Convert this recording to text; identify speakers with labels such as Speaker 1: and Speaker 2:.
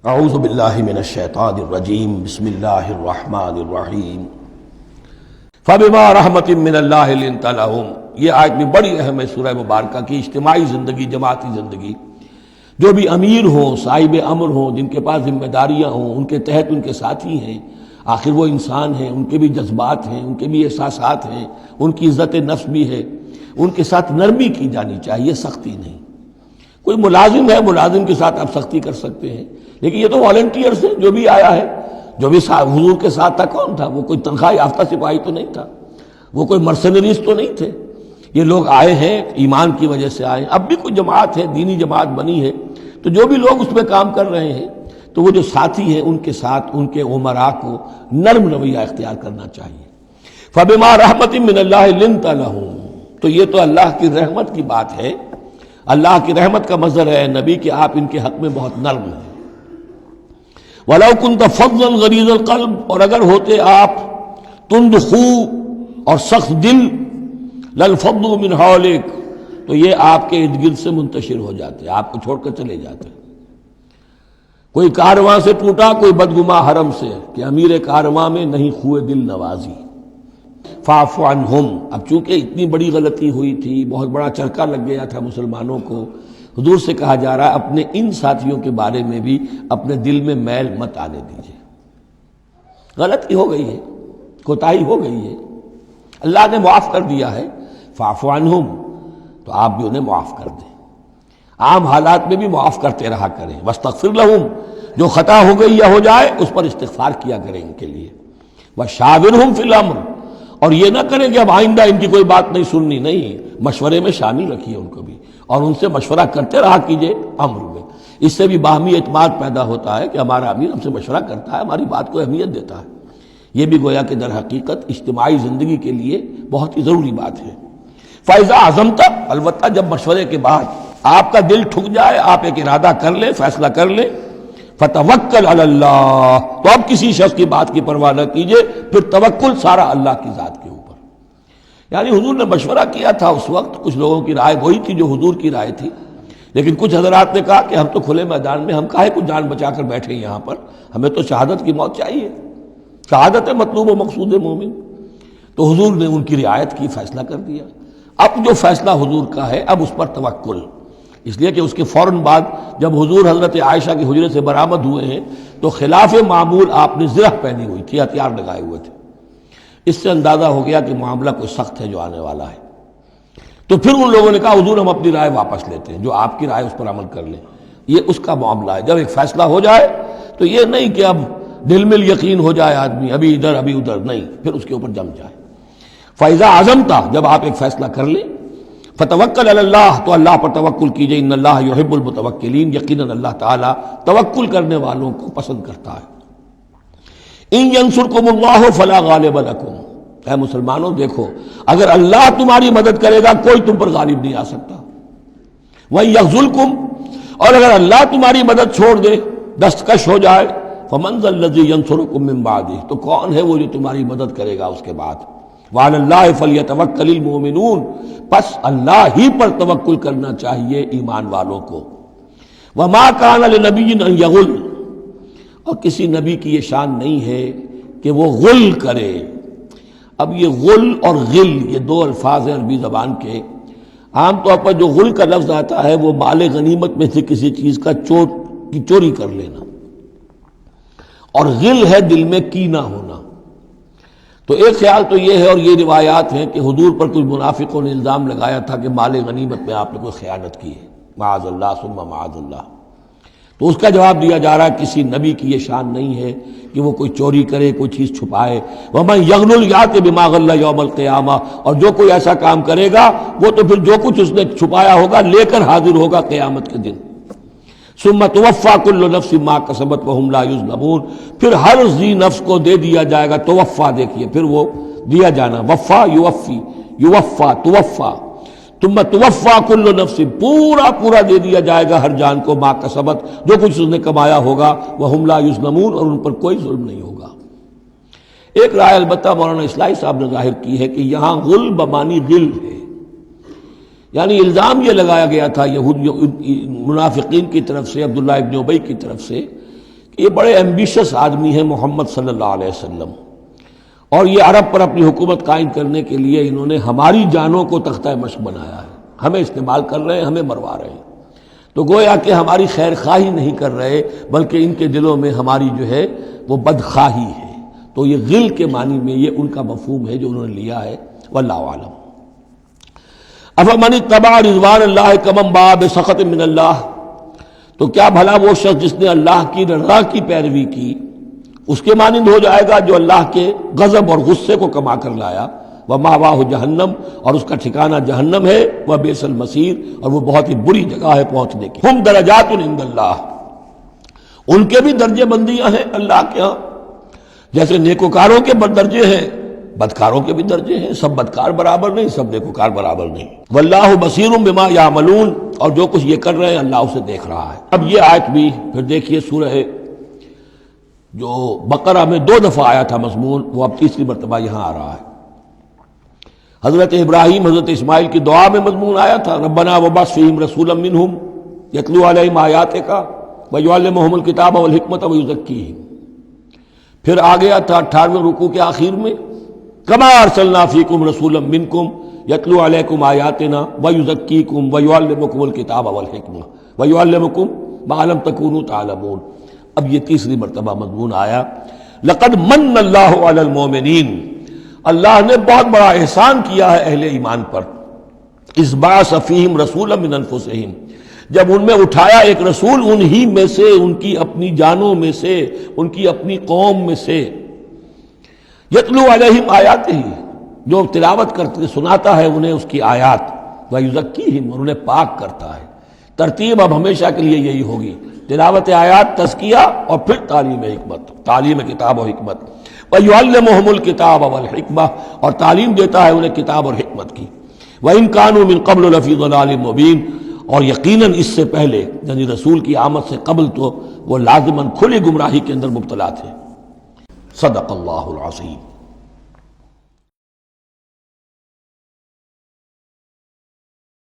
Speaker 1: اعوذ باللہ من الشیطان الرجیم بسم اللہ الرحمن الرحیم فبما رحمت من اللہ لنت لہم۔ یہ آیت بھی بڑی اہم ہے سورہ مبارکہ کی۔ اجتماعی زندگی، جماعتی زندگی، جو بھی امیر ہوں، صاحب امر ہوں، جن کے پاس ذمہ داریاں ہوں، ان کے تحت ان کے ساتھی ہیں، آخر وہ انسان ہیں، ان کے بھی جذبات ہیں، ان کے بھی احساسات ہیں، ان کی عزت نفس بھی ہے، ان کے ساتھ نرمی کی جانی چاہیے، سختی نہیں۔ کوئی ملازم ہے، ملازم کے ساتھ آپ سختی کر سکتے ہیں، لیکن یہ تو والنٹیئرز ہیں، جو بھی آیا ہے، جو بھی حضور کے ساتھ تھا، کون تھا وہ؟ کوئی تنخواہ یافتہ سپاہی تو نہیں تھا، وہ کوئی مرسنریز تو نہیں تھے۔ یہ لوگ آئے ہیں، ایمان کی وجہ سے آئے ہیں۔ اب بھی کوئی جماعت ہے، دینی جماعت بنی ہے، تو جو بھی لوگ اس میں کام کر رہے ہیں، تو وہ جو ساتھی ہیں ان کے ساتھ ان کے امراء کو نرم رویہ اختیار کرنا چاہیے۔ فبما رحمت من اللہ لنت لہم، تو یہ تو اللہ کی رحمت کی بات ہے۔ اللہ کی رحمت کا مظہر ہے نبی کہ آپ ان کے حق میں بہت نرم ہیں۔ وَلَوْ كُنْتَ فَظًّا غَلِيظَ الْقَلْبِ، اور اگر ہوتے آپ تند خو اور سخت دل، لَانفَضُّوا مِنْ حَوْلِكَ، تو یہ آپ کے ارد گرد سے منتشر ہو جاتے، آپ کو چھوڑ کر چلے جاتے۔ کوئی کارواں سے ٹوٹا، کوئی بدگماں حرم سے، کہ امیر کارواں میں نہیں خوئے دل نوازی۔ فاعف عنہم، اب چونکہ اتنی بڑی غلطی ہوئی تھی، بہت بڑا چرکا لگ گیا تھا مسلمانوں کو، حضور سے کہا جا رہا ہے اپنے ان ساتھیوں کے بارے میں بھی اپنے دل میں میل مت آنے دیجیے۔ غلطی ہو گئی ہے، کوتاہی ہو گئی ہے، اللہ نے معاف کر دیا ہے۔ فاعف عنہم، تو آپ بھی انہیں معاف کر دیں، عام حالات میں بھی معاف کرتے رہا کریں۔ واستغفر لہم، جو خطا ہو گئی یا ہو جائے اس پر استغفار کیا کریں ان کے لیے۔ وشاورہم فی الامر، اور یہ نہ کریں کہ اب آئندہ ان کی کوئی بات نہیں سننی، نہیں، مشورے میں شامل رکھیے ان کو بھی، اور ان سے مشورہ کرتے رہا کیجئے امر میں۔ اس سے بھی باہمی اعتماد پیدا ہوتا ہے کہ ہمارا امیر ہم سے مشورہ کرتا ہے، ہماری بات کو اہمیت دیتا ہے۔ یہ بھی گویا کہ در حقیقت اجتماعی زندگی کے لیے بہت ہی ضروری بات ہے۔ فَإِذَا عَزَمْتَ، البتہ جب مشورے کے بعد آپ کا دل ٹھک جائے، آپ ایک ارادہ کر لیں، فیصلہ کر لیں، فَتَوَكَّلْ عَلَى اللَّهِ، تو اب کسی شخص کی بات کی پرواہ نہ کیجئے، پھر توکل سارا اللہ کی ذات کے اوپر۔ یعنی حضور نے مشورہ کیا تھا اس وقت، کچھ لوگوں کی رائے وہی تھی جو حضور کی رائے تھی، لیکن کچھ حضرات نے کہا کہ ہم تو کھلے میدان میں، ہم کاہے کو جان بچا کر بیٹھے یہاں پر، ہمیں تو شہادت کی موت چاہیے، شہادت مطلوب و مقصود مومن۔ تو حضور نے ان کی رعایت کی، فیصلہ کر دیا۔ اب جو فیصلہ حضور کا ہے، اب اس پر توکل، اس لیے کہ اس کے فوراً بعد جب حضور حضرت عائشہ کے حجرے سے برآمد ہوئے ہیں تو خلاف معمول آپ نے زرہ پہنی ہوئی تھی، ہتھیار لگائے ہوئے تھے۔ اس سے اندازہ ہو گیا کہ معاملہ کوئی سخت ہے جو آنے والا ہے۔ تو پھر ان لوگوں نے کہا حضور ہم اپنی رائے واپس لیتے ہیں، جو آپ کی رائے اس پر عمل کر لیں۔ یہ اس کا معاملہ ہے، جب ایک فیصلہ ہو جائے تو یہ نہیں کہ اب دل میں یقین ہو جائے آدمی، ابھی ادھر ابھی ادھر، نہیں، پھر اس کے اوپر جم جائے۔ فَإِذَا عَزَمْتَ، جب آپ ایک فیصلہ کر لیں، فَتَوَكَّلْ عَلَى اللَّهِ، تو اللہ پر توکل کیجئے، ان اللہ یحب المتوکلین، یقیناً اللہ تعالیٰ توکل کرنے والوں کو پسند کرتا ہے۔ ان ینصرکم اللہ فلا غالب لکم، اے مسلمانوں دیکھو، اگر اللہ تمہاری مدد کرے گا کوئی تم پر غالب نہیں آ سکتا۔ وَإِن یخذلکم، اور اگر اللہ تمہاری مدد چھوڑ دے، دستکش ہو جائے، فمن ذا الذی ینصرکم من بعدہ، تو کون ہے وہ جو تمہاری مدد کرے گا اس کے بعد۔ وعلی اللہ فلیتوکل المؤمنون، پس اللہ ہی پر توکل کرنا چاہیے ایمان والوں کو۔ وما کان لنبی ان یغل، اور کسی نبی کی یہ شان نہیں ہے کہ وہ غل کرے۔ اب یہ غل اور غل، یہ دو الفاظ ہیں عربی زبان کے۔ عام طور پر جو غل کا لفظ آتا ہے وہ مال غنیمت میں سے کسی چیز کا چوری کر لینا، اور غل ہے دل میں کینہ ہونا۔ تو ایک خیال تو یہ ہے، اور یہ روایات ہیں کہ حضور پر کچھ منافقوں نے الزام لگایا تھا کہ مال غنیمت میں آپ نے کوئی خیانت کی ہے، معاذ اللہ ثم معاذ اللہ۔ تو اس کا جواب دیا جا رہا ہے کسی نبی کی یہ شان نہیں ہے کہ وہ کوئی چوری کرے، کوئی چیز چھپائے۔ وَمَن یغلل یأت بما غل یوم القیامہ، اور جو کوئی ایسا کام کرے گا وہ تو پھر جو کچھ اس نے چھپایا ہوگا لے کر حاضر ہوگا قیامت کے دن۔ ثم توفی کل نفس ما کسبت وہم لا یظلمون، پھر ہر ذی نفس کو دے دیا جائے گا، توفا دیکھیے، پھر وہ دیا جانا، وفا یوفی، یوفا توفا، ثم توفا کل نفس، پورا دے دیا جائے گا ہر جان کو، ما کسبت، جو کچھ اس نے کمایا ہوگا، وہم لا یظلمون، اور ان پر کوئی ظلم نہیں ہوگا۔ ایک رائے البتہ مولانا اصلاحی صاحب نے ظاہر کی ہے کہ یہاں غل بمانی غل ہے، یعنی الزام یہ لگایا گیا تھا یہود منافقین کی طرف سے، عبداللہ ابن ابی کی طرف سے، یہ بڑے ایمبیشس آدمی ہیں محمد صلی اللہ علیہ وسلم، اور یہ عرب پر اپنی حکومت قائم کرنے کے لیے انہوں نے ہماری جانوں کو تختہ مشق بنایا ہے، ہمیں استعمال کر رہے ہیں، ہمیں مروا رہے ہیں، تو گویا کہ ہماری خیر خواہی نہیں کر رہے بلکہ ان کے دلوں میں ہماری جو ہے وہ بدخواہی ہے۔ تو یہ غل کے معنی میں یہ ان کا مفہوم ہے جو انہوں نے لیا ہے، واللہ اعلم۔ افمن اتبع رضوان اللہ کمن باء بسخط من اللہ، تو کیا بھلا وہ شخص جس نے اللہ کی رضا کی پیروی کی اس کے مانند ہو جائے گا جو اللہ کے غضب اور غصے کو کما کر لایا؟ وَمَأْوَاهُ جہنم، اور اس کا ٹھکانہ جہنم ہے، وَبِئْسَ الْمَصِيرُ، اور وہ بہت ہی بری جگہ ہے پہنچنے کی۔ ہم درجات عند اللہ، ان کے بھی درجے بندیاں ہیں اللہ کے ہاں، جیسے نیکوکاروں کے درجے ہیں بدکاروں کے بھی درجے ہیں، سب بدکار برابر نہیں، سب نیکوکار برابر نہیں۔ واللہ بصیر بما یعملون، اور جو کچھ یہ کر رہے ہیں اللہ اسے دیکھ رہا ہے۔ اب یہ آیت بھی پھر دیکھیے سورہ جو بقرہ میں 2 دفعہ آیا تھا مضمون، وہ اب تیسری مرتبہ یہاں آ رہا ہے۔ حضرت ابراہیم حضرت اسماعیل کی دعا میں مضمون آیا تھا، ربنا وبعث فیہم رسولا منہم یتلو علیہم آیاتک ویعلمہم الکتاب والحکمۃ ویزکیہم۔ پھر آ گیا تھا 18ویں رکوع کے آخر میں، کما ارسلنا فیکم رسولا منکم یتلو علیکم آیاتنا ویزکیکم ویعلمکم الکتاب والحکمہ ویعلمکم ما لم تکونوا تعلمون۔ اب یہ تیسری مرتبہ مضمون آیا، لقد من اللہ علی المؤمنین، اللہ نے بہت بڑا احسان کیا ہے اہل ایمان پر، اذ بعث فیہم رسولا من انفسہم، جب ان میں اٹھایا ایک رسول انہی میں سے، ان کی اپنی جانوں میں سے، ان کی اپنی قوم میں سے، یتلو علیہم آیاتہ، جو تلاوت کرتے سناتا ہے انہیں اس کی آیات، ویزکیہم، اور انہیں پاک کرتا ہے۔ ترتیب اب ہمیشہ کے لیے یہی ہوگی، تلاوت آیات، تزکیہ، اور پھر تعلیم حکمت، تعلیم کتاب و حکمت۔ وَيُعَلِّمُهُمُ الْكِتَابَ وَالْحِكْمَةَ، اور تعلیم دیتا ہے انہیں کتاب اور حکمت کی۔ وَإِن كَانُوا مِن قَبْلُ لَفِي ضَلَالٍ مُبِينٍ، اور یقیناً اس سے پہلے یعنی رسول کی آمد سے قبل تو وہ لازماً کھلی گمراہی کے اندر مبتلا تھے۔ صدق اللہ العظیم۔